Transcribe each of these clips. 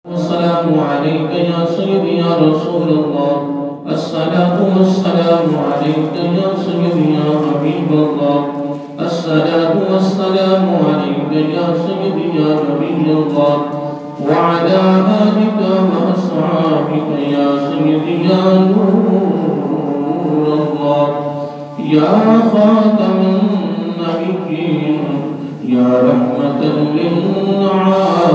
السلام عليك يا سيدي يا رسول الله. الصلاة والسلام عليك يا سيدي يا حبيب الله. الصلاة والسلام عليك يا سيدي يا نبي الله، وعلى آلك وأصحابك يا سيدي يا نور الله، يا خاتم النبيين، يا رحمة للعالمين.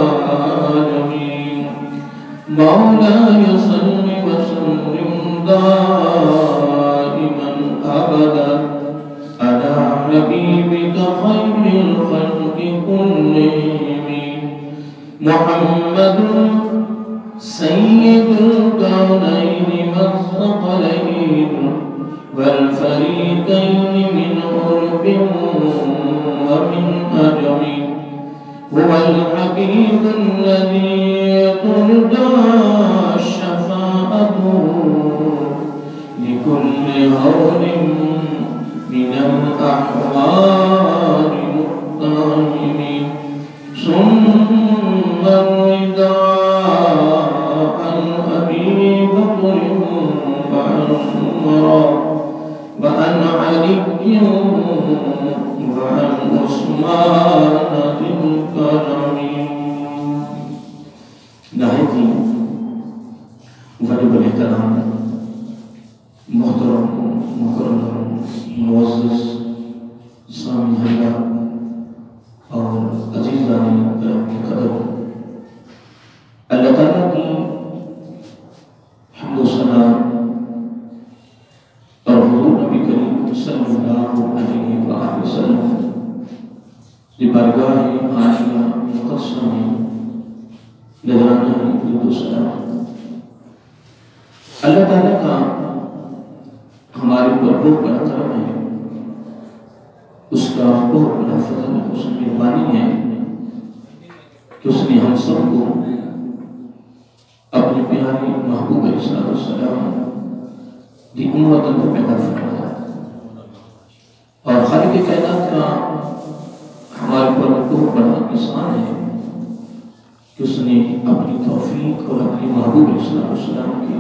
مولاي صل وسلم دائما أبدا على حبيبك خير الخلق كلهم، محمد سيد الكونين والثقلين والفريقين من عرب ومن أجم، هو الحبيب الذي ترجى شفاعته لكل هول من الأحوال مقتحم، ثم الرداء عن أبي بكر وعن عمر وعن علي وعن عثمان ذي الكرم. نہایت ہی واجب الاحترام محترم مکرم معزز سامعین حضرات اور عزیزان قدر، اللہ تعالیٰ کی حمد و ثنا اور حضور نبی کریم صلی اللہ علیہ وآلہ وسلم کی بارگاہ عالیہ مقدسہ میں نذرانہ درود و سلام۔ اللہ تعالیٰ کا ہمارے اوپر بہت بڑا کرم ہے، اس کا بہت بڑا فضل ہے، اس کی مہربانی ہے کہ اس نے ہم سب کو اپنے پیارے محبوب علیہ السلام کی امت اندر پیدا فرمایا، اور خالق کائنات کا ہمارے اوپر بہت بڑا احسان ہے کہ اس نے اپنی توفیق اور اپنے محبوب علیہ السلام کے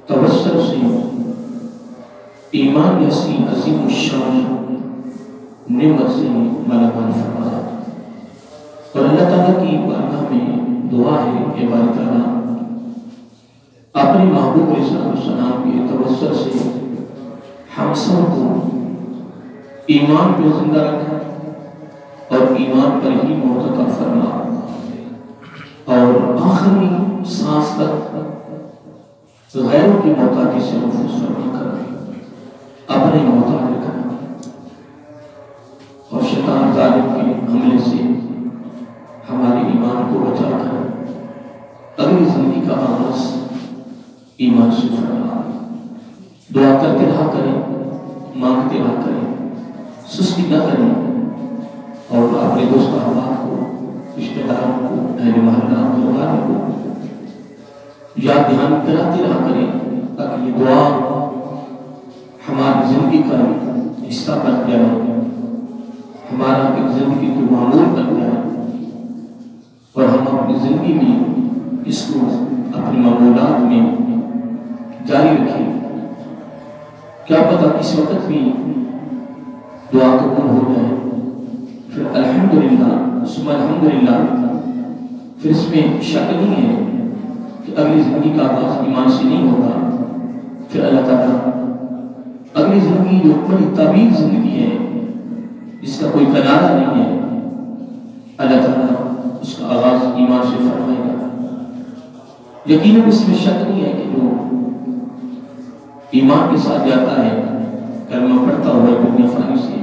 توسل سے ایمان جیسی عظیم الشان نعمت سے مالا مال فرمایا، اور اللہ تعالیٰ کی بارگاہ میں دعا ہے کہ باری تعالیٰ اپنے محبوب علیہ السلام کے توسل سے ہم سب کو ایمان پہ زندہ رکھا اور ایمان پر ہی موت عطا فرما، اور آخری سانس تک غیروں کی محتاجی سے محفوظ فرما کر اپنے محتاج کرنا، اور شیطان ظالم کے حملے سے ہمارے ایمان کو بچا کر اگلی زندگی کا آغاز ایمان سے فرما۔ دعا کرتے رہا کریں، مانگتے رہا کریں، سستی نہ کریں، اور اپنے دوست احباب کو، رشتہ داروں کو، اہل محلہ والوں کو یاد دہانی کراتے رہا کریں، تاکہ یہ دعا ہماری زندگی کا حصہ بن جائے، ہمارا ایک زندگی کو معمول بن جائے، اور ہم اپنی زندگی میں اس کو اپنے معمولات میں جاری رکھیں۔ کیا پتہ کس وقت بھی دعا قبول ہو جائے، پھر الحمدللہ ثم الحمدللہ، پھر اس میں شک نہیں ہے کہ اگلی زندگی کا آغاز ایمان سے نہیں ہوگا، پھر اللہ تعالیٰ اگلی زندگی جو بڑی طویل زندگی ہے جس کا کوئی کنارہ نہیں ہے، اللہ تعالیٰ اس کا آغاز ایمان سے فرمائے گا۔ یقیناً اس میں شک نہیں ہے کہ جو ایمان کے ساتھ جاتا ہے، کلمہ پڑھتا ہوا دنیا فانی سے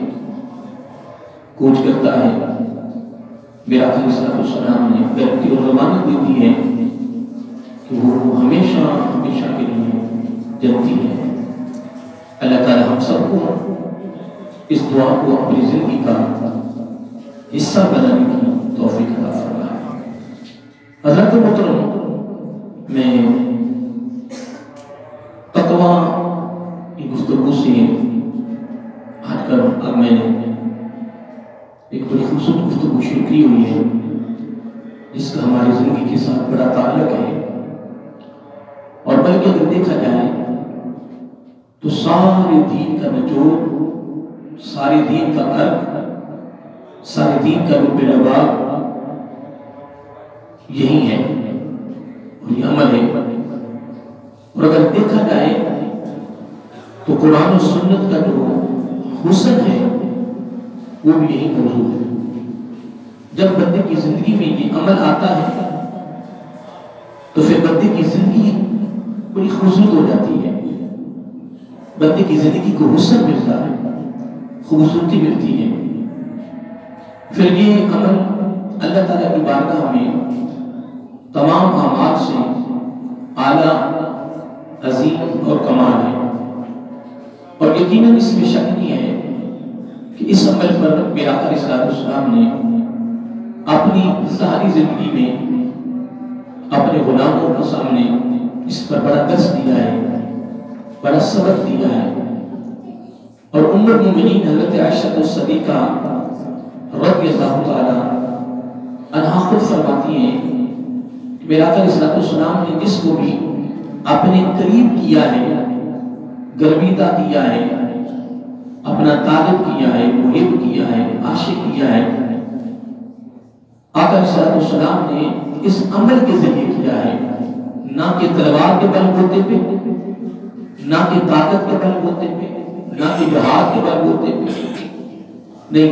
کوچ کرتا ہے، میرا آقا صلی اللہ علیہ وسلم نے گارنٹی اور ضمانت دی دی ہے کہ وہ ہمیشہ ہمیشہ کے لیے جنتی ہے۔ اللہ تعالی ہم سب کو اس دعا کو اپنی زندگی کا حصہ بنانے کی توفیق عطا فرمائے۔ حضرت محترم، میں تقویٰ کی گفتگو سے ہٹ کر اب میں نے ایک بڑی خوبصورت گفتگو شروع کی ہوئی ہے جس کا ہماری زندگی کے ساتھ بڑا بلکہ اگر دیکھا جائے تو سارے دین کا نچوڑ، سارے دین کا ارک، سارے دین کا لب لباب یہی ہے اور یہ عمل ہے۔ اور اگر دیکھا جائے تو قرآن و سنت کا جو حسن ہے وہ بھی یہی موضوع ہے۔ جب بندے کی زندگی میں یہ عمل آتا ہے تو پھر بندے کی زندگی بڑی خوبصورت ہو جاتی ہے، بندے کی زندگی کو حسن ملتا ہے، خوبصورتی ملتی ہے۔ پھر یہ عمل اللہ تعالیٰ کی بارگاہ میں تمام اعمال سے اعلیٰ، عظیم اور کمال ہے۔ اور یقیناً اس میں شک نہیں ہے کہ اس عمل پر میرا آقا علیہ السلام نے اپنی ساری زندگی میں اپنے غلاموں کے سامنے اس پر بڑا درس دیا ہے، بڑا سبق دیا ہے۔ اور ام المؤمنین حضرت عائشہ الصدیقہ رضی اللہ تعالی عنہا خود فرماتی ہیں کہ میرا آقا علیہ السلام نے جس کو بھی اپنے قریب کیا ہے، گرویدہ کیا ہے، اپنا طالب کیا ہے، محب کیا ہے، عاشق کیا ہے، آقا علیہ السلام نے اس عمل کے ذریعے کیا ہے، نہ کہ تلوار کے بل بوتے پہ، نہ کہ طاقت کے بل بوتے پہ، نہ کہ جہاد کے بل بوتے پہ، نہیں،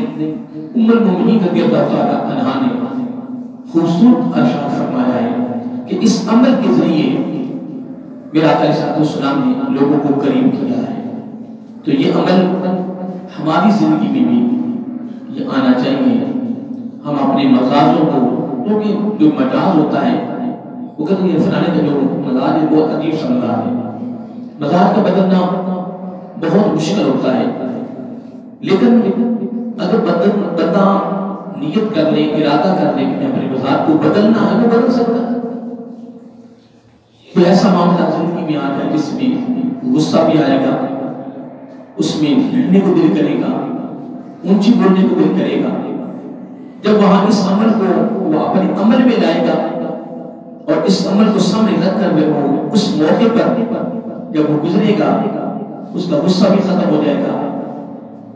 ام المؤمنین رضی اللہ تعالیٰ عنہا نے خوبصورت ارشاد فرمایا ہے کہ اس عمل کے ذریعے میرا آقا علیہ السلام نے لوگوں کو قریب کیا ہے۔ تو یہ عمل ہماری زندگی میں بھی یہ آنا چاہیے۔ ہم اپنے مزاجوں کو، کیونکہ جو مزاج ہوتا ہے وہ کہتے ہیں فلانے کا جو مزاج ہے بہت عجیب سا مزاج ہے، مزاج کا بدلنا بہت مشکل ہوتا ہے، لیکن اگر بندہ نیت کر لے، ارادہ کر لے کہ اپنے مزاج کو بدلنا ہے، وہ بدل سکتا ہے۔ کوئی ایسا معاملہ زندگی میں آ جائے جس میں غصہ بھی آئے گا، اس میں لڑنے کو دل کرے گا، اونچی بولنے کو دل کرے گا، جب وہاں اس عمل کو وہ اپنے عمل میں لائے گا اور اس عمل کو سامنے رکھ کر وہ اس موقع پر جب وہ گزرے گا، اس کا غصہ بھی ختم ہو جائے گا،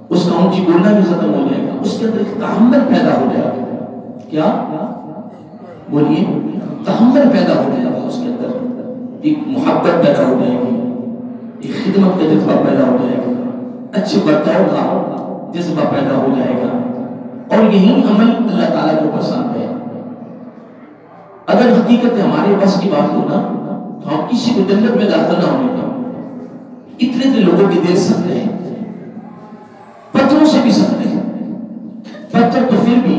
اس کا اونچی بولنا بھی ختم ہو جائے گا، اس کے اندر ایک تحمل پیدا ہو جائے گا۔ کیا بولیے؟ تحمل پیدا ہو جائے گا، اس کے اندر ایک محبت پیدا ہو جائے گی، ایک خدمت کا جذبہ پیدا ہو جائے گا، اچھے برتاؤ کا جذبہ پیدا ہو جائے گا، اور یہی عمل اللہ تعالیٰ کو پسند ہے۔ اگر حقیقت ہمارے بس کی بات ہونا تو ہم کسی کو جنت میں داخل نہ ہونے کا۔ اتنے لوگوں کے دل سخت ہیں، پتھروں سے بھی سخت ہیں، پتھر تو پھر بھی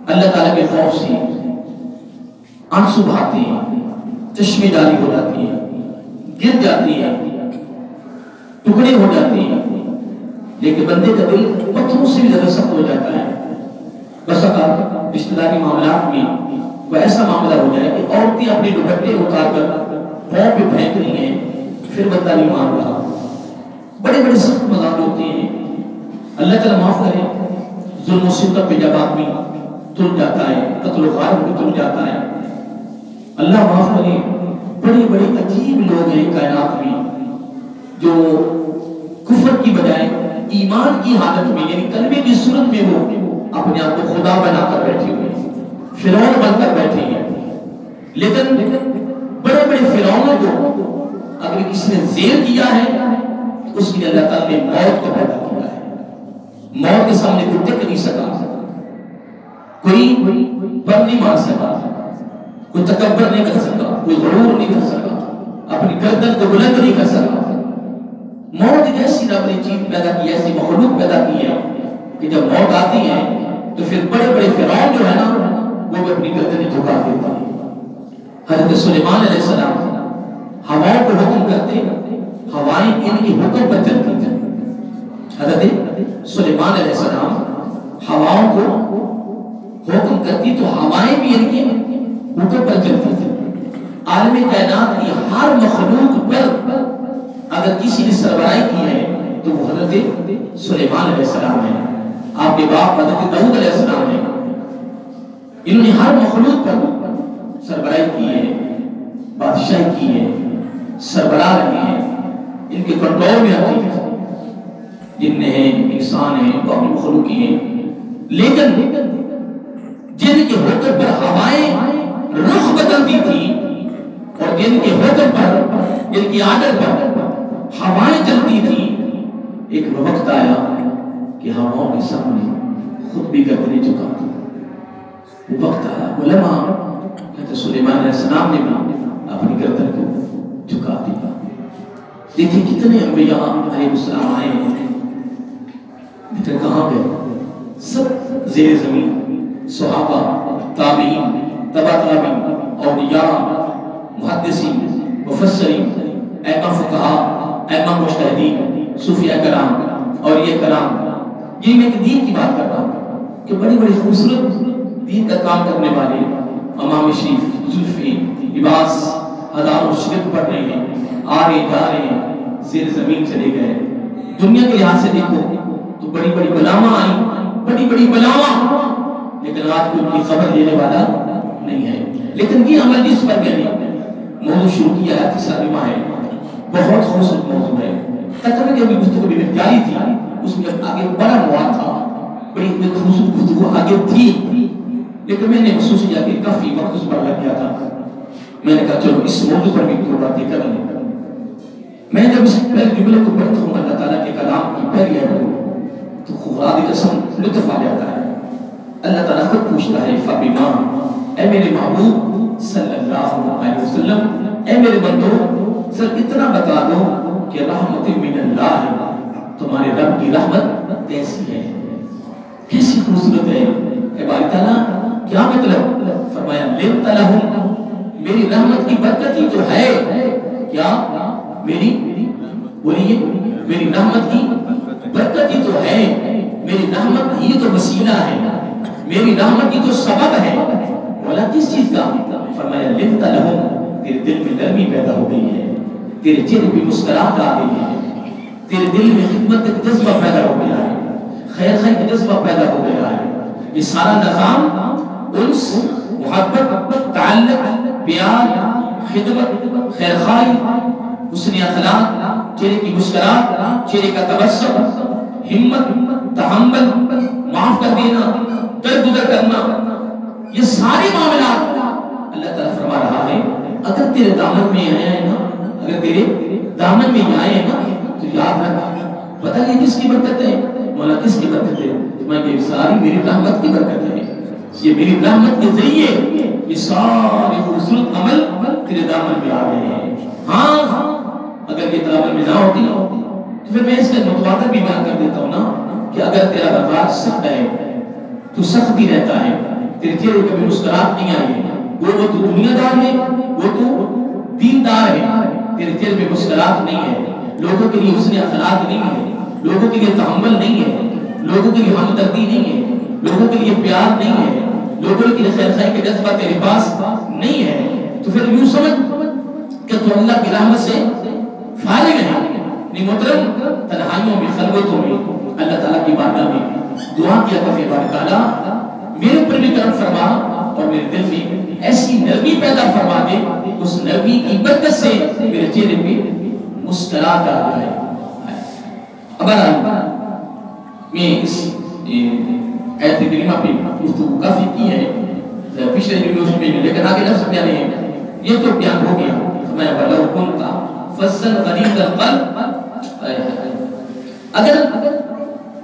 اللہ تعالیٰ کے خوف سے آنسو بہاتے ہیں، چشمے جاری ہو جاتی ہیں، گر جاتی ہیں، ٹکڑے ہو جاتے ہیں، لیکن بندے کا دل پتھروں سے بھی زیادہ سخت ہو جاتا ہے۔ بس اوقات رشتہ داری معاملات میں وہ ایسا معاملہ ہو جائے کہ عورتیں اپنے دوپٹے اتار کر پاؤں پہ پھینک رہی ہیں، پھر بندہ نہیں مان رہا۔ بڑے بڑے سخت مزاج ہوتے ہیں، اللہ تعالیٰ معاف کرے، ظلم و ستم پہ جب آدمی تل جاتا ہے، قتل و غارت میں تل جاتا ہے، اللہ معاف کرے، بڑے بڑے عجیب لوگ ہیں کائنات میں جو کفر کی بجائے ایمان کی حالت میں، یعنی کلمے کی صورت میں وہ اپنے آپ کو خدا بنا کر بیٹھے ہوئے، فرعون بن کر بیٹھے ہیں۔ لیکن بڑے بڑے فرعونوں کو اگر کسی نے زیر کیا ہے تو اس کے لیے اللہ تعالیٰ نے موت کو پیدا کیا ہے۔ موت کے سامنے کوئی ٹک نہیں سکا، کوئی پر نہیں مار سکا، کوئی تکبر نہیں کر سکا، کوئی غرور نہیں کر سکا، اپنی گردن کو بلند نہیں کر سکا۔ موت ایک ایسی رب نے چیز پیدا کی، ایسی مخلوق پیدا کی ہے کہ جب موت آتی ہے تو پھر بڑے بڑے فرعون جو ہے نا وہ بھی اپنی گردنیں جھکا دیتا ہے۔ حضرت سلیمان علیہ السلام ہواؤں کو حکم کرتے، ہوائیں ان کے حکم پر چلتی تھیں۔ حضرت سلیمان علیہ السلام ہواؤں کو حکم کرتی تو ہوائیں بھی ان کے حکم پر چلتی تھیں۔ عالم کائنات کی ہر مخلوق پر اگر کسی نے سربراہی کی ہے تو وہ حضرت سلیمان علیہ السلام ہے، آپ کے باپ حضرت داؤد علیہ السلام ہے۔ انہوں نے ہر مخلوق پر سربراہی کی ہے، بادشاہی کی ہے، سربراہ رہے ہیں، ان کے کنٹرول میں آتی ہے، جن ہیں انسان ہیں باقی مخلوقی ہیں، لیکن جن کے حکم پر ہوائیں رخ بدلتی تھی اور جن کے حکم پر، جن کی عادت پر ہوائیں چلتی تھی، ایک وقت آیا کہ ہواؤں کے سامنے خود بھی گردنیں جھکا دی۔ وہ وقت آیا، علماء کہتے سلیمان علیہ السلام نے بھی اپنی گردن کو جھکا دیا۔ دیکھیں کتنے انبیاء علیہ السلام آئے ہیں، لیکن کہاں گئے؟ سب زیر زمین، صحابہ، تابعین، تبع تابعین، اولیاء، محدثین، مفسرین، ائمہ فقہاء، ائمہ مجتہدین، صوفیاء کرام، اولیاء کرام۔ یہ میں ایک دین کی بات کر رہا ہوں کہ بڑی بڑی خوبصورت دین کا کام کرنے والے امام شریف، زلفی، لباس، ہزاروں شگرد پڑھ رہے ہیں، آ رہے جا رہے ہیں، زیر زمین چلے گئے۔ دنیا کے لحاظ سے دیکھو تو بڑی بڑی بلاواں آئیں، بڑی بڑی بلاواں، لیکن آج کوئی ان کی خبر لینے والا نہیں ہے۔ لیکن یہ عمل جس پر میں نے موضوع شروع کیا ہے تسلیمہ ہے، بہت خوبصورت موضوع ہے۔ تقریباً کہ ابھی گفتگو بھی جاری تھی، اس میں آگے بڑا مواد تھا، بڑی خوبصورت گفتگو آگے تھی، لیکن میں نے محسوس کیا کہ کافی وقت اس پر لگ گیا تھا۔ میں نے کہا چلو اس موضوع پر بھی دو باتیں کر لیں۔ میں جب اس پہلے جملے کو پڑھتا ہوں اللہ تعالیٰ کے کلام کی پہلی آیت کو، تو خدا کی قسم لطف آ جاتا ہے۔ اللہ تعالیٰ خود پوچھتا ہے فَبِمَا، اے میرے محبوب صلی اللہ علیہ وسلم، اے میرے بندو صرف اتنا بتا دو کہ رحمت من اللہ، تمہارے رب کی رحمت کیسی ہے، کیسی خوبصورت ہے۔ اے باری تعالیٰ کیا مطلب؟ فرمایا لِنْتَ لَهُمْ، میری رحمت کی برکت ہی تو ہے کیا؟ میری بولیے، میری رحمت کی برکت ہی تو ہے، میری رحمت ہی تو وسیلہ ہے، میری رحمت ہی تو سبب ہے۔ بولا کس چیز کا؟ فرمایا لِنْتَ لَهُمْ، تیرے دل میں نرمی پیدا ہو گئی ہے، تیرے چہرے پہ مسکراہٹ آ گئی ہے، تیرے دل میں خدمت کا جذبہ پیدا ہو گیا ہے، خیر خیر کا جذبہ پیدا ہو گیا ہے۔ یہ سارا نظام انس، محبت، تعلق، پیار، خدمت، خیر خواہی، حسن اخلاق، چہرے کی مسکراہٹ، چہرے کا تبسم، ہمت، تحمل، معاف کر دینا، درگزر کرنا، یہ سارے معاملات اللہ تعالیٰ فرما رہا ہے اگر تیرے دامن میں آیا ہے نا، اگر تیرے دامن میں آئے ہیں نا تو یاد رکھ، پتہ یہ کس کی برکت ہے؟ مولا کس کی برکت ہے؟ میں یہ ساری میری رحمت کی برکت ہے، یہ میری رحمت کے ذریعے یہ سارے خوبصورت عمل تیرے دامن میں آ گئے ہیں۔ ہاں اگر یہ دامن میں نہ ہوتی تو پھر میں اس کا متواتر بھی بیان کر دیتا ہوں نا کہ اگر تیرا رفتار سخت ہے تو سخت ہی رہتا ہے، تیرے چہرے کبھی مسکراہٹ نہیں آئی ہے، وہ تو دنیا دار ہے، وہ تو دیندار ہے، تیرے چہرے پہ مسکراہٹ نہیں ہے، لوگوں کے لیے حسن اخلاق نہیں ہے، لوگوں کے لیے تحمل نہیں ہے، لوگوں کے لیے ہمدردی نہیں ہے، لوگوں کے لیے پیار نہیں ہے، لوگوں کے لیے خیر خواہی کا جذبہ تیرے پاس نہیں ہے، تو پھر یوں سمجھ کہ تو اللہ کی رحمت سے فارغ ہے۔ نہیں محترم، تنہائیوں میں، خلوتوں میں اللہ تعالیٰ کی بارگاہ میں دعا کیا کرتے بارک تعالیٰ میرے اوپر بھی کرم فرما اور میرے دل میں ایسی نرمی پیدا فرما دے، اس نرمی کی برکت سے میرے چہرے پہ مسکراہٹ آ جائے۔ اب میں اس آیت کریمہ پہ گفتگو کافی کی ہے پچھلے جملوں میں، لیکن آگے لفظ پیارے ہیں، یہ تو بیان ہو گیا۔ میں وَلَوْ كُنْتَ فَظًّا غَلِيظَ الْقَلْبِ، اگر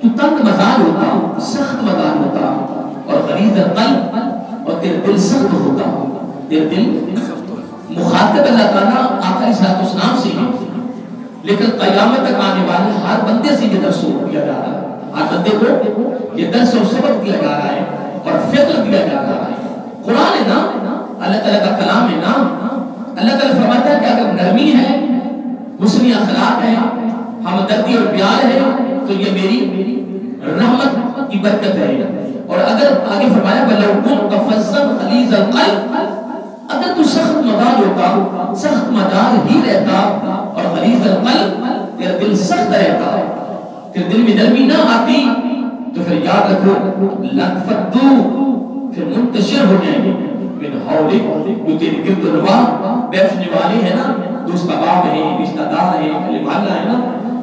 تو تنگ مزاج ہوتا، سخت مزاج ہوتا اور غلیظ القلب اور تیرا دل سخت ہوتا، تیرا دل مخاطب اللہ تعالیٰ آقا علیہ السلام سے ہے، لیکن قیامت تک آنے والے ہر بندے سے یہ درس دیا جا رہا ہے، ہر بندے کو یہ درس و سبق دیا جا رہا ہے اور فکر دیا جا رہا ہے۔ قرآن ہے نا، اللہ تعالیٰ کا کلام ہے نا، اللہ تعالیٰ فرماتا ہے کہ اگر نرمی ہے، حسن اخلاق ہے، ہمدردی اور پیار ہے تو یہ میری رحمت کی برکت ہے۔ اور اگر آگے فرمایا وَلَوْ كُنْتَ فَظًّا غَلِيظَ الْقَلْبِ، اگر تو سخت مزاج ہوتا، سخت مزاج ہی رہتا اور غلیظ القلب تیرا دل سخت رہتا، تیرے دل میں نرمی نہ آتی تو پھر یاد رکھو لَنْفَضُّوا، پھر منتشر ہو جائیں گے من حولک، جو تیرے گرد و نواح بیٹھنے والے ہیں نا، دوست احباب ہیں، رشتہ دار ہیں، اہل محلہ ہے نا،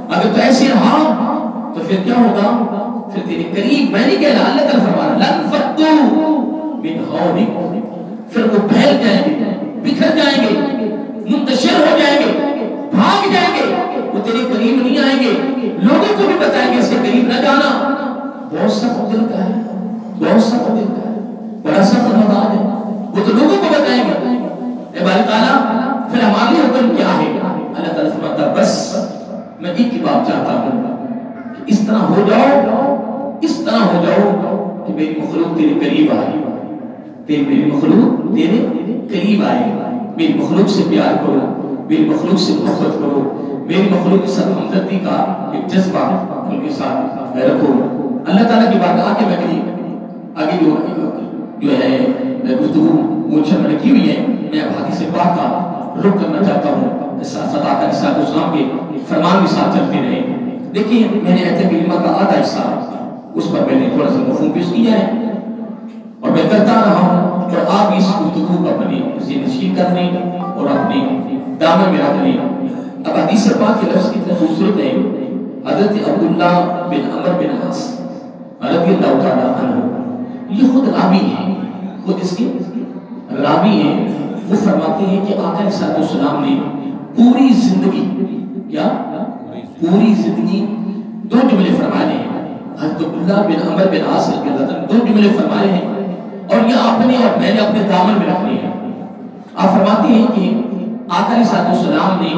اگر تو ایسے رہا تو پھر کیا ہوگا؟ پھر تیرے قریب میں نہیں کہہ رہا، اللہ تعالیٰ فرما رہا لن فدو من حولک، پھر وہ پھیل جائیں گے، بکھر جائیں گے، منتشر ہو جائیں گے، بھاگ جائیں گے، وہ تیرے قریب نہیں آئیں گے، لوگوں کو بھی بتائیں گے اس کے قریب نہ جانا۔ بہت سخت دل کا ہے، بہت سخت دل کا ہے، بڑا سخت مزاج ہے، وہ تو لوگوں کو بتائیں گے۔ اے باری تعالیٰ پھر ہمارے حکم کیا ہے؟ اللہ تعالیٰ فرماتا بس میں ایک ہی بات چاہتا ہوں کہ اس طرح ہو جاؤ، اس طرح ہو جاؤ کہ میری مخلوق تیرے قریب آئے، میری مخلوق تیرے قریب آئے، میری مخلوق سے پیار کرو، میری مخلوق سے محبت کرو، میری مخلوق کے ساتھ ہمدردی کا ایک جذبہ ان کے ساتھ رکھو۔ اللہ تعالیٰ کی بات آگے بڑھی، آگے جو ہے گفتگو مجھے میں رکھی ہوئی ہے، میں اب حدیث پاک کا رخ کرنا چاہتا ہوں، ساتھ ساتھ آقا علیہ السلام کے فرمان بھی ساتھ چلتے رہے۔ دیکھیں میں نے ایت کریمہ کا آدھا حصہ اس پر میں نے تھوڑا سا مفہوم پیش کیا ہے اور میں کرتا رہا ہوں، اور آپ اس گفتگو کو اپنی نشین کر لیں اور اپنے دامن میں رکھ لیں۔ اب حدیث پاک کے لفظ کتنے خوبصورت ہے۔ حضرت عبداللہ بن عمر بن عاص رضی اللہ تعالیٰ عنہ، یہ خود راوی ہیں، خود اس کے راوی ہیں، وہ فرماتے ہیں کہ آقا علیہ السلام نے پوری زندگی، کیا پوری زندگی دو جملے فرمائے ہیں۔ حضرت عبداللہ بن عمر بن عاص رضی اللہ تعالیٰ دو جملے فرمائے ہیں اور یہ آپ نے اور میں نے اپنے دامن میں رکھنے ہیں۔ آپ فرماتے ہیں کہ آقا علیہ السلام نے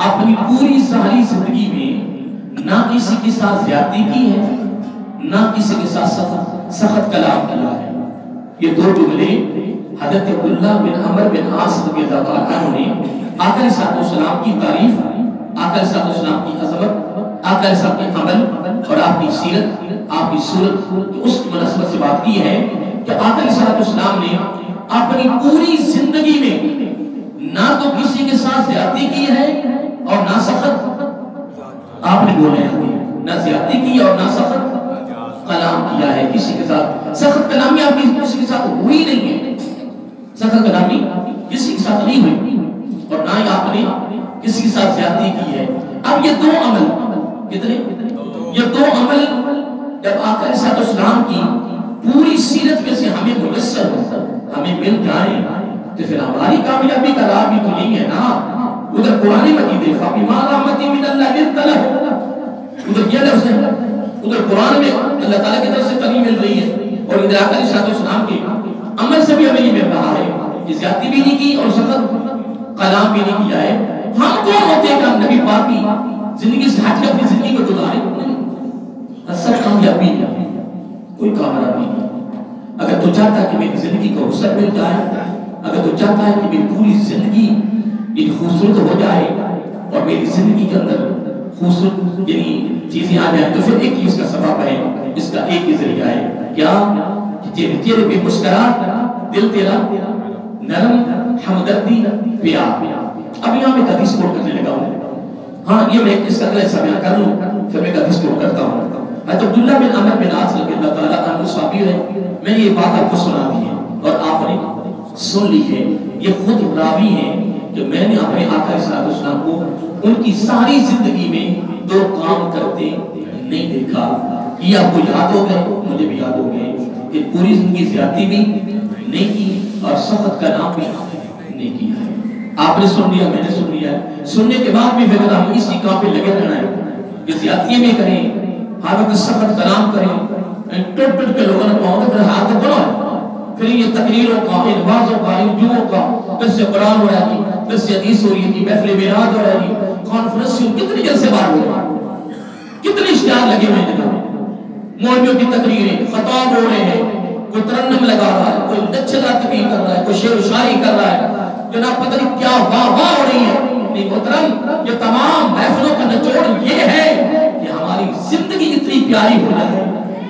اپنی پوری ساری زندگی میں نہ کسی کے ساتھ زیادتی کی ہے، نہ کسی کے ساتھ سخت کلام کیا ہے۔ یہ دو جملے حضرت عبداللہ بن عمر بن عاص رضی اللہ تعالیٰ عنہ نے آقا علیہ السلام کی تعریف، آقا علیہ السلام کی عظمت، آقا علیہ السلام کے عمل اور آپ کی سیرت، آپ کی صورت کی اس مناسبت سے بات کی ہے کہ آقا علیہ السلام نے اپنی پوری زندگی میں نہ تو کسی کے ساتھ زیادتی کی ہے اور نہ سخت، آپ نے بولے ہیں نہ زیادتی کی اور نہ سخت کلام کیا ہے کسی کے ساتھ۔ سخت کلامی آپ کی کسی کے ساتھ ہوئی نہیں ہے، سخت کلامی کسی کے ساتھ نہیں ہوئی اور نہ ہی آپ نے کسی کے ساتھ زیادتی کی ہے۔ اب یہ دو عمل کتنے؟ یہ دو عمل جب آقا علیہ السلام کی پوری سیرت میں سے ہمیں میسر ہو، ہمیں مل جائیں تو پھر ہماری کامیابی کا راہ بھی تو نہیں ہے نا۔ ادھر قرآن مجید ہے فَبِمَا رَحْمَةٍ مِّنَ اللَّهِ لِنتَ لَهُمْ، ادھر یہ لفظ ہے، ادھر قرآن میں اللہ تعالیٰ کی طرف سے کمی مل رہی ہے اور ادھر آقا علیہ السلام کے عمل سے بھی ہمیں یہ مل رہا ہے کہ زیادتی بھی نہیں کی اور سخت کلام بھی نہیں کیا ہے۔ ہم کون ہوتے ہیں کہ ہم نبی پاک کی زندگی سے ہٹ کے اپنی زندگی کو گزاریں؟ اصل کامیابی ہے، کوئی کامیابی نہیں۔ اگر تو چاہتا ہے کہ میری زندگی کو وسعت مل جائے، اگر تو چاہتا ہے کہ میری پوری زندگی ایک خوبصورت ہو جائے اور میری زندگی کے اندر خوبصورت یعنی چیزیں آ جائیں، تو پھر ایک ہی اس کا سبب ہے، اس کا ایک ہی ذریعہ ہے، کیا کہ تیرے چہرے پہ مسکراہٹ، دل تیرا نرم، ہمدردی، پیار۔ اب یہاں میں حدیث کوٹ کرنے لگا ہوں، ہاں یہ میں اس کا اگلا حصہ بیان کر لوں پھر میں حدیث کوٹ کرتا ہوں۔ حضرت عبداللہ بن عمر بن عاص رضی اللہ تعالیٰ عنہ صحابی ہے، میں نے یہ بات آپ کو سنا دی ہے اور آپ نے سن لی ہے، یہ خود راوی ہیں کہ میں نے اپنے آقا علیہ السلام کو ان کی ساری زندگی میں دو کام کرتے نہیں دیکھا۔ یہ آپ کو یاد ہو گئے، مجھے بھی یاد ہو گئے کہ پوری زندگی زیادتی بھی نہیں کی اور سخت کلام بھی نہیں کی ہے۔ آپ نے سن لیا، میں نے سن لیا، سننے کے بعد بھی پھر ہم اسی کام پہ لگے رہنا ہے کہ زیادتی میں کریں، ہر وقت سخت کلام کریں، ٹوٹ ٹوٹ کے لوگوں نے پہنچے پھر ہاتھ بڑھائیں، پھر یہ تقریروں کا، ان وعظوں کا، ان جمعوں کا، پھر سے قرآن ہو رہا ہے، پھر سے حدیث ہو رہی ہے، محفل میراث ہو رہی ہے، کانفرنس کتنی جلسے بار ہو رہے ہیں، کتنے اشتہار لگے ہوئے ہیں، مولویوں کی تقریریں، خطاب ہو رہے ہیں، کوئی ترنم لگا رہا ہے، کوئی نچلا تقریر کر رہا ہے، کوئی شعر و شاعری کر رہا ہے، جناب پتہ نہیں کیا واہ واہ ہو رہی ہے۔ نہیں محترم، یہ تمام محفلوں کا نچوڑ یہ ہے کہ ہماری زندگی اتنی پیاری ہو جائے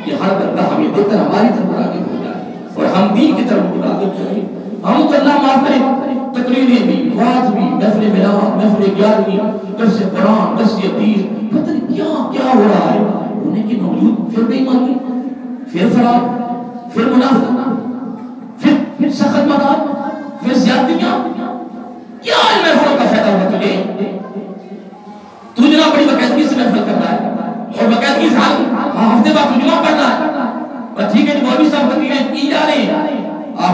کہ ہر بندہ ہمیں دیکھ کر ہماری طرف راغب ہو جائے اور ہم دین کی طرف راغب کریں۔ ہم تو اللہ معاف کرے، تقریریں بھی، وعظ بھی، محفل میراث، محفل گیارہویں، درس قرآن، درس حدیث، پتہ نہیں کیا کیا ہو رہا ہے، ہونے کے باوجود پھر بے ایمانی، پھر فرار، پھر منافقت، پھر سخت مدار، پھر زیادتیاں، کیا ان محفلوں کا فائدہ ہوا تجھے؟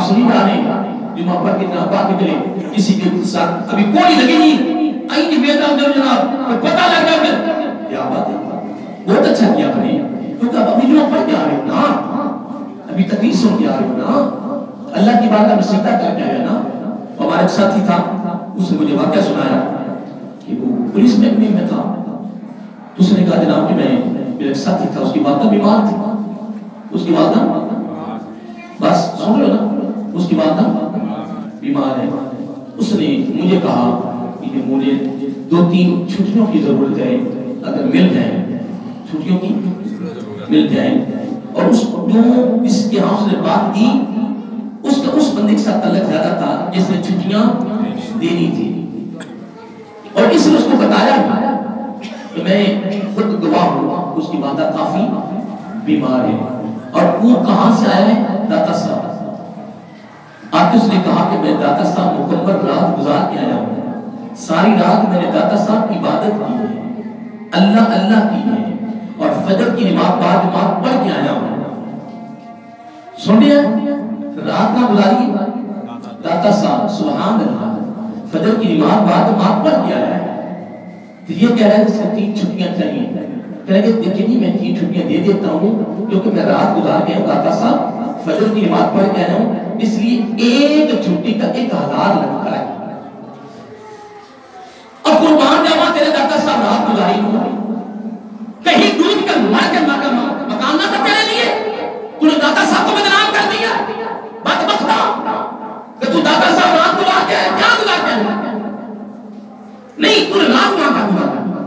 سنی جا رہے ہیں جمعہ پڑھ کے جناب باقی چلے کسی کے ساتھ ابھی کوئی لگے نہیں آئی نہیں بیدان جناب تو پتہ لگ گیا کہ کیا بات ہے بہت اچھا کیا آپ نے کیونکہ ابھی جمعہ پڑھ کے آ رہے ہو نا ابھی تقریر سن کے آ رہے ہو نا اللہ کی بات کا مسیحہ کر کے آیا نا ہمارا ایک ساتھی تھا اس نے مجھے واقعہ سنایا کہ وہ پولیس محکمے میں تھا تو اس نے کہا جناب کہ میں میرا ایک ساتھی تھا اس کی والدہ بیمار تھی اس کی والدہ بس سن رہے ہو نا اس کی والدہ بیمار ہے اس نے مجھے کہا کہ مجھے 2-3 چھٹیوں کی ضرورت ہے اگر مل جائے چھٹیوں کی مل جائے اور اس جو اس کے ہاں اس نے بات کی اس کا اس بندے کے ساتھ تعلق زیادہ تھا جس نے چھٹیاں دینی تھی اور اس نے اس کو بتایا کہ میں خود گواہ ہوں اس کی والدہ کافی بیمار ہے اور وہ کہاں سے آیا ہے داتا صاحب آج اس نے کہا کہ میں داتا صاحب مکمل رات گزار کے آیا ہوں ساری رات میں نے داتا صاحب کی عبادت کی ہے اللہ اللہ کی ہے اور فجر کی نماز بعد نماز پڑھ کے آیا ہوں سن لیا رات نہ گزاری داتا صاحب سبحان اللہ فجر کی نماز بعد نماز پڑھ کے آیا ہے تو یہ کہہ رہا ہے کہ 3 چھٹیاں چاہیے کہہ رہے کہ دیکھیں نہیں میں 3 چھٹیاں دے دیتا ہوں کیونکہ میں رات گزار گیا ہوں داتا صاحب فجر کی نماز پڑھ کے آیا ہوں اس لیے ایک چھٹی کا 1000 لگتا ہے اور قربان جاوا تیرے داتا صاحب رات گزاری ہوں کہیں ڈوب کر مر کے مکان نہ تھا تیرے لیے تو نے داتا صاحب کو بدنام کر دیا بدبخت کہ تو داتا صاحب رات گزار کے آیا کیا گزار کے آیا نہیں تو نے رات مانگا گزارا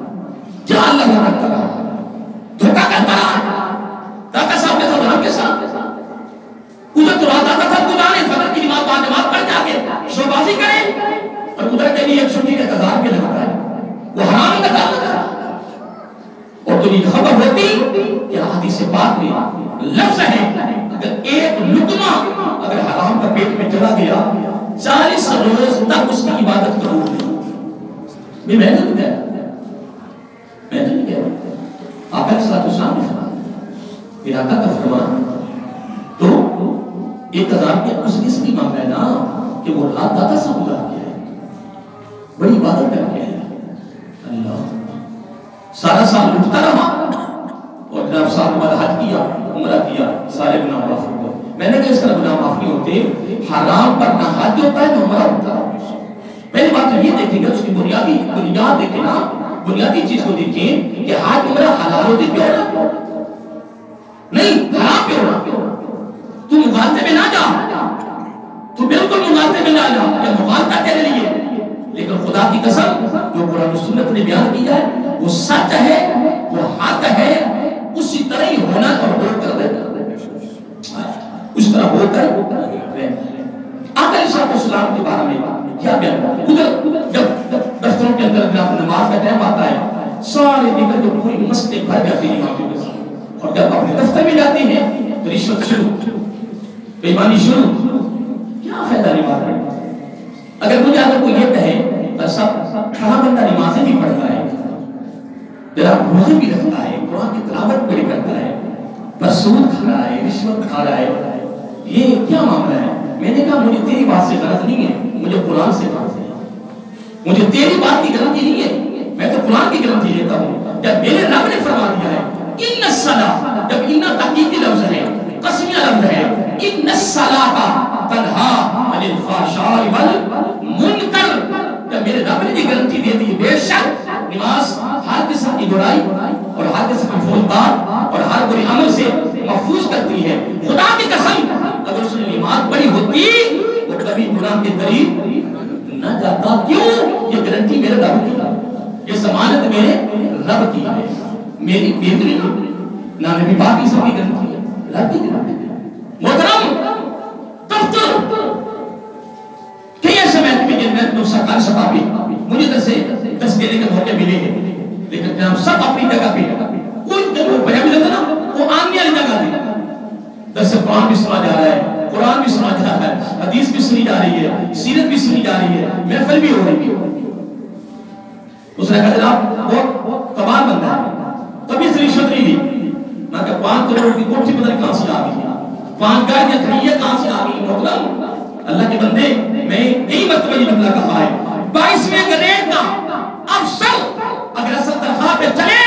جا اللہ نہ کرتا رہا دھوکہ کرتا رہا داتا صاحب کے ساتھ رام کے ساتھ ادھر تو رات داتا صاحب گزارے فجر کی نماز بعد نماز پڑھ جا کے شوبازی کرے اور ادھر کے لیے ایک چھٹی کا 1000 کے لگتا ہے وہ حرام کا کام کرتا اور تجھے خبر ہوتی کہ حدیث پاک میں لفظ ہے اگر ایک لقمہ اگر حرام کا پیٹ میں چلا گیا 40 روز تک اس کی عبادت کرو میں نے نہیں کہا میں نے نہیں کہا آقا کے ساتھ اسلام نے فرمایا پھر آقا کا فرمان تو 1000 کے اس لیے مانگا ہے نا کہ وہ رات داتا سے گزار گیا ہے بڑی عبادت کر کے ہے اللہ سارا سال لٹتا رہا اور جناب صاحب ہمارا حج کیا عمرہ کیا سارے گناہ معاف ہو گئے میں نے کہا اس طرح گناہ معاف نہیں ہوتے حرام پر نہ حج ہوتا ہے نہ عمرہ ہوتا ہے پہلی بات تو یہ دیکھیں گے اس کی بنیادی بنیاد دیکھیں نا بنیادی چیز کو دیکھیں کہ حج عمرہ حلال ہوتے کیوں نہ نہیں حرام کیوں نہ تو مغالطے میں نہ جا تو بالکل مغالطے میں نہ جا یا مغالطہ تیرے لیے لیکن خدا کی قسم جو قرآن و سنت نے بیان کیا ہے وہ سچ ہے وہ حق ہے اسی طرح ہی ہونا اور ہو کر رہنا اس طرح ہو کر رہنا آقا علیہ السلام کے بارے میں کیا بیان ادھر جب دفتروں کے اندر نماز کا ٹائم آتا ہے سارے نکل کے پوری مسجد بھر جاتی ہیں اماموں کے ساتھ اور جب اپنے دفتر میں جاتے ہیں تو رشوت شروع بے ایمانی شروع کیا فائدہ نماز پڑھنے اگر مجھے اگر کوئی یہ کہے سب کھڑا بندہ نمازیں بھی پڑھتا ہے ذرا روزے بھی رکھتا ہے قرآن کی تلاوت بھی کرتا ہے پر سود کھا رہا ہے رشوت کھا رہا ہے یہ کیا معاملہ ہے میں نے کہا مجھے تیری بات سے غلط نہیں ہے مجھے قرآن سے بات ہے مجھے تیری بات کی غلطی نہیں ہے میں تو قرآن کی غلطی لیتا ہوں جب میرے رب نے فرما دیا ہے ان الصلاۃ جب ان تحقیقی لفظ ہے قسمیہ لفظ ہے ان الصلاۃ تنہا عن الفحشاء والمنکر جب میرے رب نے یہ گارنٹی دے دی بے شک نماز ہر قسم کی برائی اور ہر قسم کی فوجدار اور ہر بری عمل سے محفوظ کرتی ہے خدا کی قسم اگر اس نے نماز پڑھی ہوتی وہ کبھی گناہ کے قریب نہ جاتا کیوں یہ گارنٹی میرے رب کی یہ ضمانت میرے رب کی ہے میری بیدری نہ نبی پاک کی سب کی گارنٹی ہے رب کی گارنٹی محترم دفتر کئی ایسے میں سرکار صحابی مجھے دس دینے کے موقع ملے ہیں لیکن جب سب اپنی جگہ پہ ان جگہ پہ بھی لگا نا وہ آنگی والی جگہ تھی دس قرآن بھی سنا جا رہا ہے قرآن بھی سنا جا رہا ہے حدیث بھی سنی جا رہی ہے سیرت بھی سنی جا رہی ہے محفل بھی ہو رہی ہے اس نے کہا جناب وہ کمال بندہ ہے کبھی سے رشوت نہیں دی میں کہا 5 کروڑ کی کوٹھی پتہ نہیں کہاں سے آ گئی 5 گاڑیاں کھڑی ہے کہاں سے آ گئی محترم اللہ کے بندے میں کئی مرتبہ یہ جملہ کہا ہے 22ویں گریڈ کا افسر اگر اصل تنخواہ پہ چلے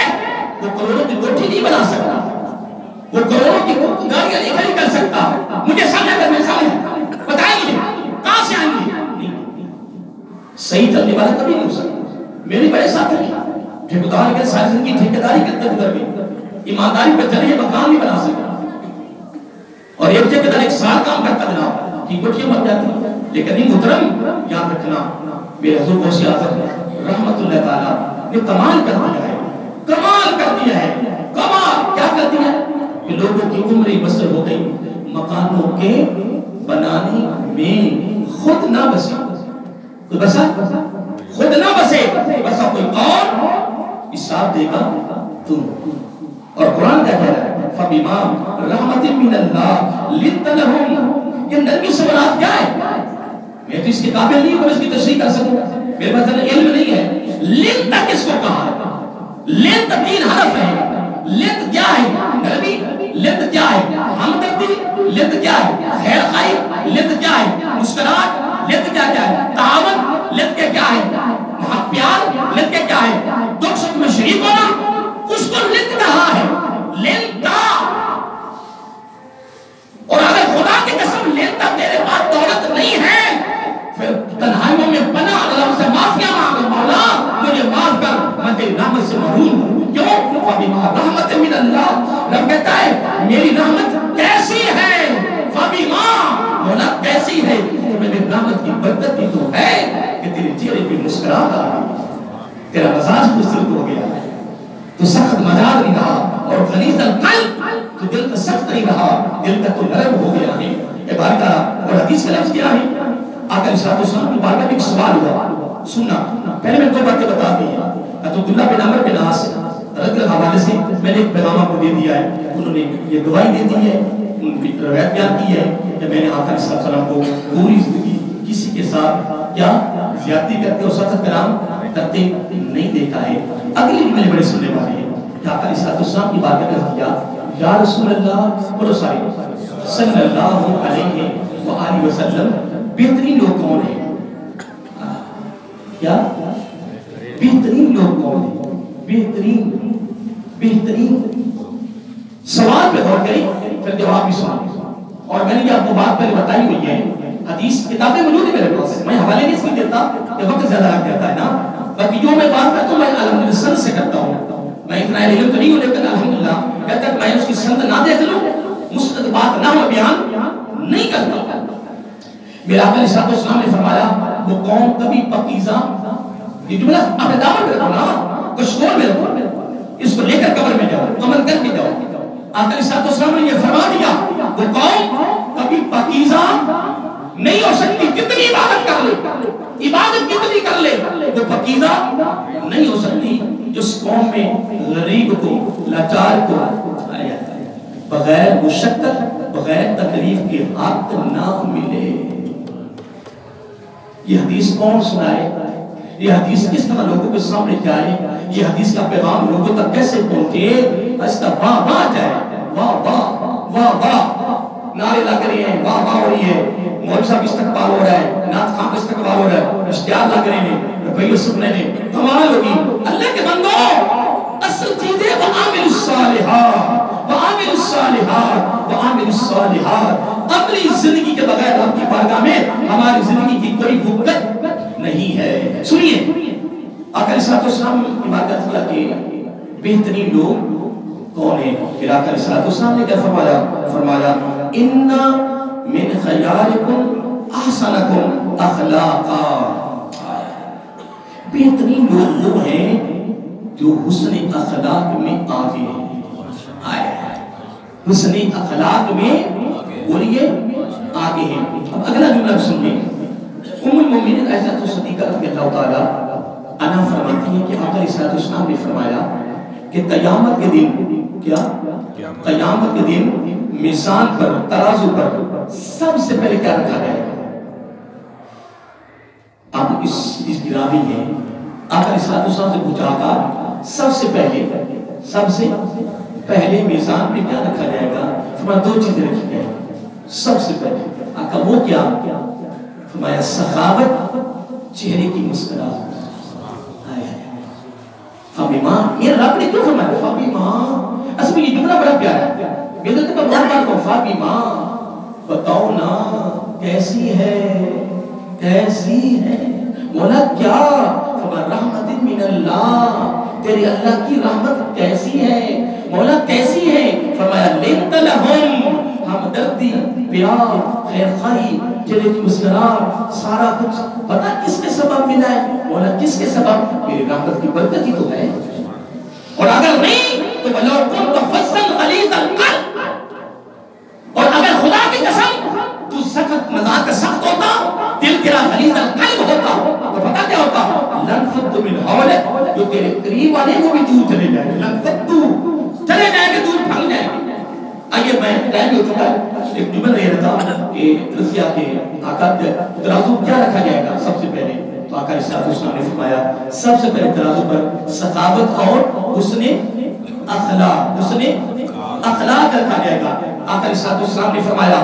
وہ کروڑوں کی کوٹھی نہیں بنا سکتا، وہ کروڑوں کی گاڑیاں نہیں خرید کر سکتا۔ مجھے سامنے کر میں سامنے بتائیں مجھے کہاں سے آئیں گے؟ صحیح چلنے والا کبھی نہیں ہو سکتا۔ میری بڑے ساتھ ہیں ٹھیکیدار کے ساری زندگی ٹھیکیداری کرتے گزر گئی، ایمانداری پہ چلے مکان نہیں بنا سکتا، اور ایک ٹھیکیدار ایک سال کام کرتا جناب کی کوٹھیاں بن جاتی ہیں۔ لیکن نہیں محترم یاد رکھنا میرے حضور غوث اعظم رحمت اللہ تعالیٰ نے کمال کر دیا ہے، کمال کر دیا ہے۔ کمال کیا کر دیا کہ لوگوں کی عمریں بسر ہو گئی مکانوں کے بنانے میں، خود نہ بسے کوئی بسا، خود نہ بسے بسا کوئی اور حساب دے گا تو۔ اور قرآن کیا کہہ رہا ہے فَبِمَا رَحْمَةٍ مِّنَ اللَّهِ لِنْتَ لَهُمْ، یہ نرمی سے مراد کیا ہے؟ میں تو اس کے قابل نہیں ہوں اس کی تشریح کر سکوں، میرے پاس علم نہیں ہے۔ لنت کس کو کہا ہے؟ لنت 3 حرف ہے۔ لنت کیا ہے؟ نرمی۔ لنت کیا ہے؟ ہمدردی۔ لنت کیا ہے؟ خیر خواہی۔ لنت کیا ہے؟ مسکراہٹ۔ لنت کیا ہے؟ تعاون۔ لنت کیا ہے؟ محبت پیار۔ لنت کیا ہے؟ دکھ سکھ میں شریک ہونا، اس کو لنت کہا ہے۔ لنتا، اور اگر خدا کی قسم لنتا تیرے پاس دولت نہیں ہے پھر تنہائیوں میں پناہ اللہ سے معافیاں مانگو، مولا مجھے معاف کر میں تیری رحمت سے محروم ہوں۔ کیوں؟ فَبِمَا رَحْمَةٍ مِّنَ اللَّهِ، رب کہتا ہے میری رحمت کیسی ہے؟ فَبِمَا، مولا کیسی ہے؟ تو میری رحمت کی برکت بھی تو ہے کہ تیرے چہرے پہ مسکراہٹ آ رہی، تیرا مزاج خوبصورت ہو گیا، تو سخت مزاج نہیں رہا، اور غلیظ القلب، تو دل کا سخت نہیں رہا، دل کا تو نرم ہو گیا ہے۔ یہ بات کا اور حدیث کا لفظ کیا ہے؟ آقا علیہ السلام کی بارگاہ میں ایک سوال ہوا، سننا پہلے میں 2 باتیں بتا دی ہیں۔ عبداللہ بن عمرو بن عاص رضی اللہ حوالے سے میں نے ایک پیغام کو دے دیا ہے، انہوں نے یہ گواہی دے دی ہے، ان کی روایت بیان کی ہے کہ میں نے آقا علیہ السلام کو پوری زندگی کسی کے ساتھ کیا زیادتی کرتے اور سخت کلام کرتے نہیں دیکھا ہے۔ اگلی بھی میں نے بڑے سننے والے ہیں کہ آقا علیہ السلام کی بارگاہ میں کیا یا رسول اللہ بولو سارے صلی اللہ علیہ وآلہ وسلم بہترین لوگ کون ہیں؟ کیا بہترین لوگ کون ہیں؟ بہترین سوال پہ غور کریں پھر جواب بھی سنیں۔ اور میں نے یہ آپ کو بات پہلے بتائی ہوئی ہے، حدیث کتابیں موجود ہیں میرے پاس، میں حوالے نہیں اس میں دیتا کہ وقت زیادہ لگ جاتا ہے نا، باقی جو میں بات کرتا ہوں میں الحمدللہ سند سے کرتا ہوں، میں اتنا علم تو نہیں ہوں لیکن الحمدللہ جب تک میں اس کی سند نہ دیکھ لوں مستند بات نہ ہو بیان نہیں کرتا۔ میرا آقا علیہ السلام نے فرمایا وہ قوم کبھی پاکیزہ، یہ جملہ اپنے دامن میں رکھو نا، کشکول میں رکھو، اس کو لے کر قبر میں جاؤ، عمل کر کے جاؤ۔ آقا علیہ السلام نے یہ فرما دیا وہ قوم کبھی پاکیزہ نہیں ہو سکتی، کتنی عبادت کر لے، عبادت کتنی کر لے، وہ پاکیزہ نہیں ہو سکتی جس قوم میں غریب کو، لاچار کو بغیر مشقت بغیر تکلیف کے حق نہ ملے۔ یہ حدیث کون سنائے؟ یہ حدیث کس طرح لوگوں کے سامنے جائے؟ یہ حدیث کا پیغام لوگوں تک کیسے پہنچے؟ اس کا واہ واہ جائے، واہ واہ واہ واہ، نعرے لگ رہے ہیں، واہ واہ ہو رہی ہے، مولوی صاحب استقبال ہو رہا ہے، نعت خان استقبال ہو رہا ہے، اشتہار لگ رہے ہیں، روپیے سننے نے کمال ہوگی۔ اللہ کے بندو اصل چیز ہے وَعَامِلُ الصَّالِحَاتِ وَعَامِلُ الصَّالِحَاتِ وَعَامِلُ الصَّالِحَاتِ۔ اپنی زندگی کے بغیر رب کی بارگاہ میں ہماری زندگی کی کوئی وقت نہیں ہے۔ سنیے آقا علیہ السلام کی بارگاہ کیا کہ بہترین لوگ کون ہیں؟ پھر آقا علیہ السلام نے کیا فرمایا؟ فرمایا اِنَّا مِنْ خَيَارِكُمْ أَحْسَنَكُمْ أَخْلَاقًا۔ بہترین لوگ وہ ہیں جو حسن اخلاق میں آگے ہیں، حسن اخلاق میں بولیے آگے ہیں۔ اب اگلا جملہ سنیے، ام المومنین عائشہ صدیقہ رضی اللہ تعالیٰ عنہا فرماتی ہیں کہ آقا علیہ السلام نے فرمایا کہ قیامت کے دن کیا؟ قیامت کے دن میزان پر، ترازو پر سب سے پہلے کیا رکھا جائے گا؟ آپ اس کی راوی ہیں، آقا علیہ السلام سے پوچھا آقا سب سے پہلے میزان میں کیا رکھا جائے گا؟ فرمایا 2 چیزیں رکھی جائیں۔ سب سے پہلے آقا وہ کیا؟ فرمایا سخاوت چہرے کی مسکراہٹ. فبما یہ رب نے کیوں فرمایا فبما؟ اصل میں یہ جملہ بڑا پیارا ہے. میں تو بار بار کو فبما بتاؤ نا کیسی ہے مولا کیا؟ فرمایا رحمت من اللہ، تیرے اللہ کی رحمت کیسی ہے مولا کیسی ہے؟ فرمایا لنت لہم، ہمدردی پیار خیر خواہی چہرے کی مسکراہٹ سارا کچھ پتہ کس کے سبب ملا ہے مولا؟ کس کے سبب؟ میری رحمت کی برکت ہی تو ہے. اور اگر نہیں تو وَلَوْ كُنْتَ فَظًّا غَلِيظَ الْقَلْبِ، اور اگر خدا کی قسم تو سخت مزاج کا سخت ہوتا، دل تیرا غلیظ القلب ہوتا، تو پتہ کیا ہوتا؟ لَنْفَضُّ مِنْ حَوْلِكَ، جو تیرے قریب والے وہ بھی دور چلے جائیں گے. لَنْفَضُّ چلے جائیں گے، دور بھاگ جائیں گے. آئیے میں ٹائم ہو چکا ہے، ایک جملہ یہ رہتا کہ رضیہ کے آقا ترازو کیا رکھا جائے گا سب سے پہلے؟ تو آقا علیہ السلام نے فرمایا سب سے پہلے ترازو پر سخاوت اور حسن اخلاق رکھا جائے گا. آقا علیہ السلام نے فرمایا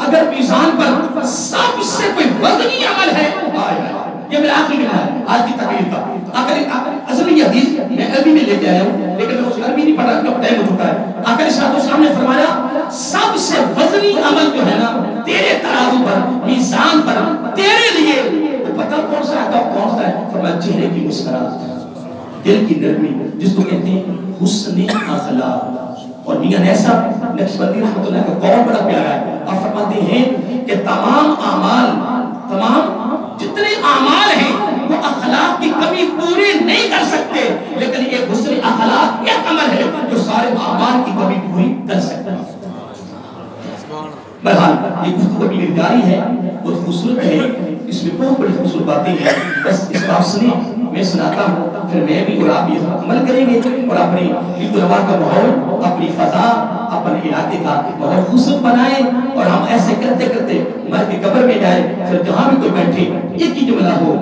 اگر میزان پر سب سے کوئی وزنی عمل ہے، یہ میرا آخری ملنا ہے آج کی تقریر کا. اصل میں یہ حدیث میں عربی میں لے کے آیا ہوں لیکن میں اس عربی نہیں پڑھا کیونکہ ٹائم ہو چکا ہے. آقا علیہ السلام نے فرمایا سب سے وزنی عمل جو ہے نا تیرے ترازو پر میزان پر تیرے لیے وہ پتہ کون سا آتا کون سا ہے؟ فرمایا چہرے کی مسکراہٹ، دل کی نرمی، جس کو کہتے ہیں حسن اخلاق. اور میاں نیسا نقشبندی رحمۃ اللہ کا قول بڑا پیارا ہے. آپ فرماتے ہیں کہ تمام جتنے اعمال ہیں وہ اخلاق کی کمی پوری نہیں کر سکتے، لیکن ایک حسن اخلاق ایک عمل ہے جو سارے اعمال کی کمی پوری کر سکتا ہے. بہرحال یہ گفتگو کی جاری ہے، بہت خوبصورت ہے، اس میں بہت بڑی خوبصورت باتیں ہیں. بس اس بات سنیں، میں سناتا ہوں، پھر میں بھی اور آپ یہ عمل کریں گے اور اپنے عید الروا کا ماحول، اپنی فضا، اپنے علاقے کا ماحول خوبصورت بنائیں. اور ہم ایسے کرتے کرتے مر کے قبر میں جائیں، پھر جہاں بھی کوئی بیٹھے ایک ہی جملہ ہو،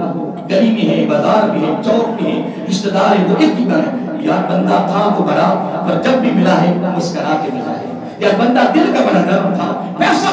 گلی میں ہے، بازار میں ہے، چوک میں ہے، رشتہ دار ہے، وہ ایک ہی بنا یار بندہ تھا وہ بڑا پر جب بھی ملا ہے مسکرا کے ملا ہے. یا بندہ دل کا بڑا نرم تھا، پیسہ